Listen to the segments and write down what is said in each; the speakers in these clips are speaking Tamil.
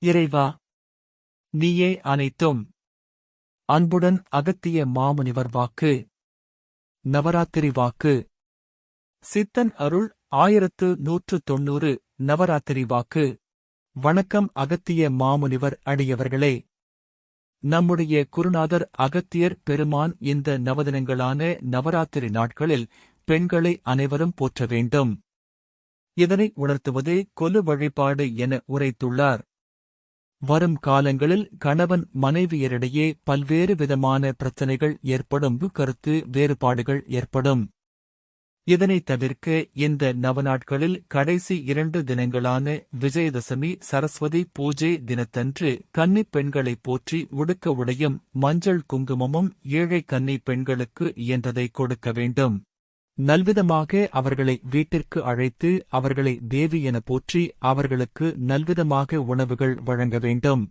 இறைவா, நீயே அனைத்தும். அன்புடன் அகத்திய மாமுனிவர் வாக்கு. நவராத்திரி வாக்கு. சித்தன் அருள் 1190 நவராத்திரி வாக்கு. வணக்கம் அகத்திய மாமுனிவர் அடியவர்களே. நம்முடைய குருநாதர் அகத்தியர் பெருமான் இந்த நவதினங்களான நவராத்திரி நாட்களில் பெண்களை அனைவரும் போற்ற வேண்டும். இதனை உணர்த்துவதே கொலு வழிபாடு என உரைத்துள்ளார். வரும் காலங்களில் கணவன் மனைவியரிடையே பல்வேறு விதமான பிரச்சனைகள் ஏற்படும், கருத்து வேறுபாடுகள் ஏற்படும். இதனை தவிர்க்க இந்த நவநாட்களில் கடைசி 2 தினங்களான விஜயதசமி சரஸ்வதி பூஜை தினத்தன்று கன்னிப் பெண்களை போற்றி உடுக்க உடையும் மஞ்சள் குங்குமமும் ஏழை கன்னி பெண்களுக்கு இயன்றதை கொடுக்க வேண்டும். நல்விதமாக அவர்களை வீட்டிற்கு அழைத்து அவர்களை தேவி என போற்றி அவர்களுக்கு நல்விதமாக உணவுகள் வழங்க வேண்டும்.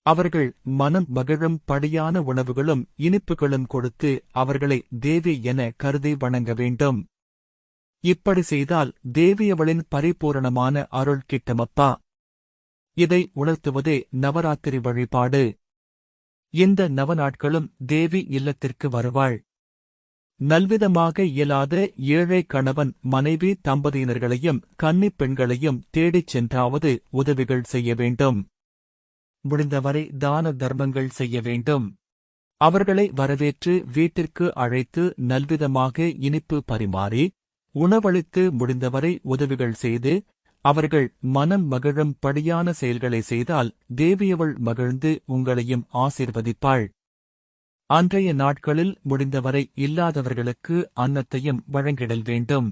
அவர்கள் மனம் மகிழும் படியான உணவுகளும் இனிப்புகளும் கொடுத்து அவர்களை தேவி என கருதி வணங்க வேண்டும். இப்படி செய்தால் தேவியவளின் பரிபூரணமான அருள் கிட்டமப்பா. இதை உணர்த்துவதே நவராத்திரி வழிபாடு. இந்த நவநாட்களும் தேவி இல்லத்திற்கு வருவாள். நல்விதமாக இயலாத ஏழை கணவன் மனைவி தம்பதியினர்களையும் கன்னிப் பெண்களையும் தேடிச் சென்றாவது உதவிகள் செய்ய வேண்டும். முடிந்தவரை தான தர்மங்கள் செய்ய வேண்டும். அவர்களை வரவேற்று வீட்டிற்கு அழைத்து நல்விதமாக இனிப்பு பரிமாறி உணவளித்து முடிந்தவரை உதவிகள் செய்து அவர்கள் மனம் மகிழும் படியான செயல்களை செய்தால் தேவியவள் மகிழ்ந்து உங்களையும் ஆசீர்வதிப்பாள். அன்றைய நாட்களில் முடிந்தவரை இல்லாதவர்களுக்கு அன்னத்தையும் வழங்கிடல் வேண்டும்.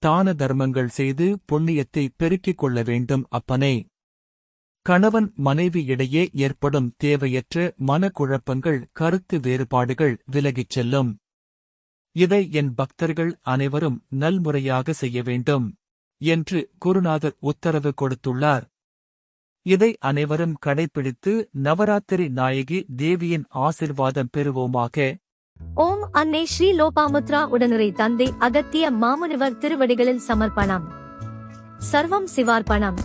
தான தர்மங்கள் செய்து புண்ணியத்தை பெருக்கிக் கொள்ள வேண்டும் அப்பனே. கணவன் மனைவி இடையே ஏற்படும் தேவையற்ற மனக்குழப்பங்கள் கருத்து வேறுபாடுகள் விலகிச் செல்லும். இதை என் பக்தர்கள் அனைவரும் நல்முறையாக செய்ய வேண்டும் என்று குருநாதர் உத்தரவு கொடுத்துள்ளார். இதை அனைவரும் கடைப்பிடித்து நவராத்திரி நாயகி தேவியின் ஆசிர்வாதம் பெறுவோமாக. ஓம் அன்னை ஸ்ரீ லோபாமுத்ரா உடனுரை தந்தை அகத்திய மாமுனிவர் திருவடிகளில் சமர்ப்பணம். சர்வம் சிவார்ப்பணம்.